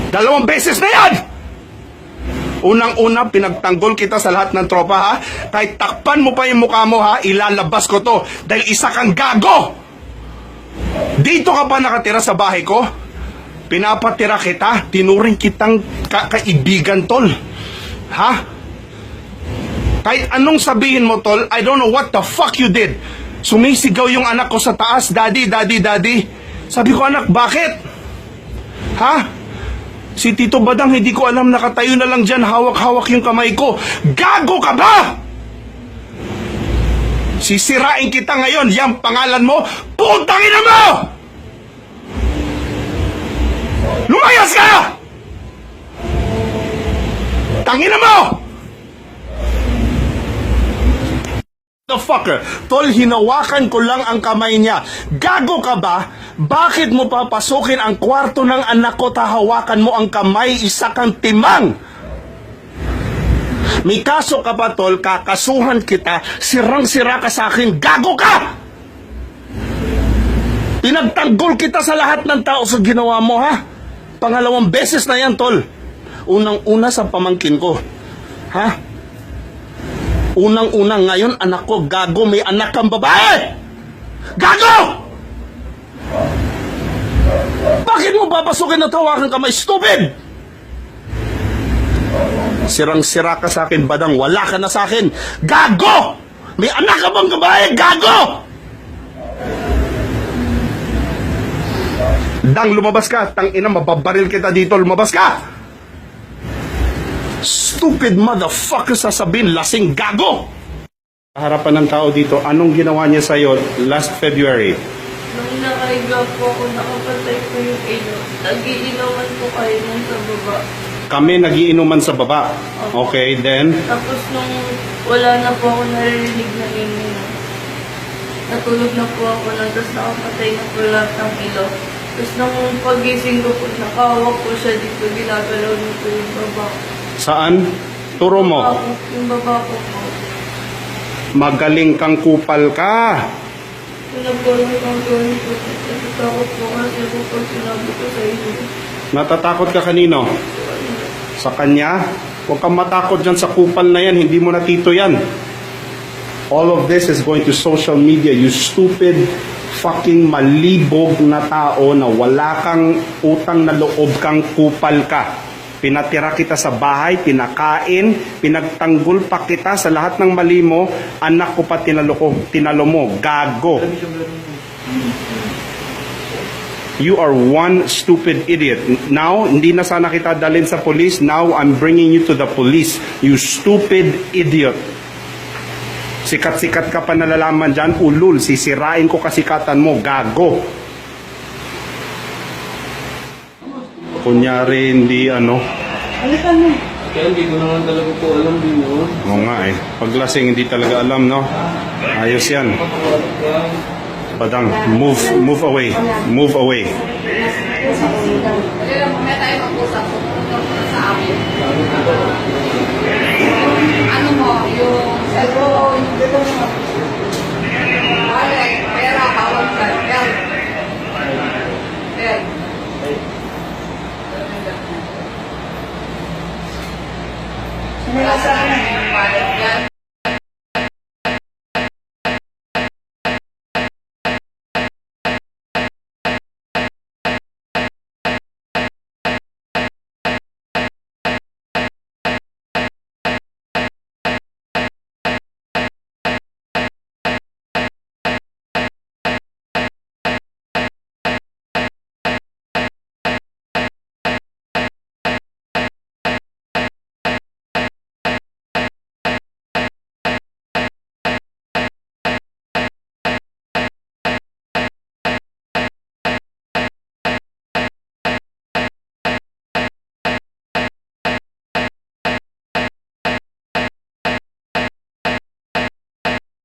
2 beses na yan! Unang-una, pinagtanggol kita sa lahat ng tropa, ha? Kahit takpan mo pa yung mukha mo, ha? Ilalabas ko to. Dahil isa kang gago! Dito ka pa nakatira sa bahay ko? Pinapatira kita. Tinuring kitang kaibigan, tol. Ha? Kahit anong sabihin mo, tol, I don't know what the fuck you did. Sumisigaw yung anak ko sa taas, daddy, daddy, daddy. Sabi ko, anak, bakit? Ha? Si Tito Badang, hindi ko alam, nakatayo na lang dyan, hawak-hawak yung kamay ko. Gago ka ba? Sisirain kita ngayon, yung pangalan mo, putang ina mo! Lumayas ka! Tangina mo! The fucker, tol, hinawakan ko lang ang kamay niya. Gago ka ba? Bakit mo papasukin ang kwarto ng anak ko, tahawakan mo ang kamay, isa kang timang? May kaso ka pa, tol, kakasuhan kita, sirang-sira ka sa akin, gago ka! Pinagtanggol kita sa lahat ng tao sa ginawa mo, ha? 2 beses na yan, tol. Unang-una sa pamangkin ko, ha? Unang-una ngayon, anak ko, gago, may anak kang babae! Gago! Bakit mo papasukin at hawakan kamay? Stupid! Sirang-sira ka sa akin, Badang. Wala ka na sa akin. Gago! May anak ka bang babae? Gago! Dang, lumabas ka. Tangina, mababaril kita dito. Lumabas ka! Stupid motherfucker, sasabihin, lasing gago! Harapan ng tao dito, anong ginawa niya sa'yo last February? Nung nakahiga po ako, nakapatay ko yung ilaw. Nagiinuman po kayo nung sa baba. Kami nagiinuman sa baba. Okay, then? Tapos nung wala na po ako naririnig na ininom, natulog na po ako na, tapos nakapatay na po lahat ng ilaw. Tapos nung pagising ko po, nakahawak po siya dito, ginagalaw niyo po yung baba. Saan? Turo mo. Yung baba ko po. Magaling kang kupal ka. Pinagpulong ang gawin ko. Natatakot po kasi po pag sinabi ko sa inyo. Natatakot ka kanino? Sa kanya? Huwag kang matakot dyan sa kupal na yan. Hindi mo natito yan. All of this is going to social media. You stupid, fucking malibog na tao na wala kang utang na loob, kang kupal ka. Pinatira kita sa bahay, pinakain, pinagtanggol pa kita sa lahat ng mali mo, anak ko pa tinalo mo, gago. You are one stupid idiot. Now, hindi na sana kita dalhin sa police, now I'm bringing you to the police. You stupid idiot. Sikat-sikat ka pa nalalaman dyan, ulul, sisirain ko kasikatan mo, gago. Kunyari, hindi Alikan mo. Kaya hindi ko naman talaga po alam din yun. Oo nga eh. Paglasing, hindi talaga alam, no? Ayos yan. Badang, move away. Move away. Mamaya tayo mag-usap sa amin. Ano mo, yung cellphone,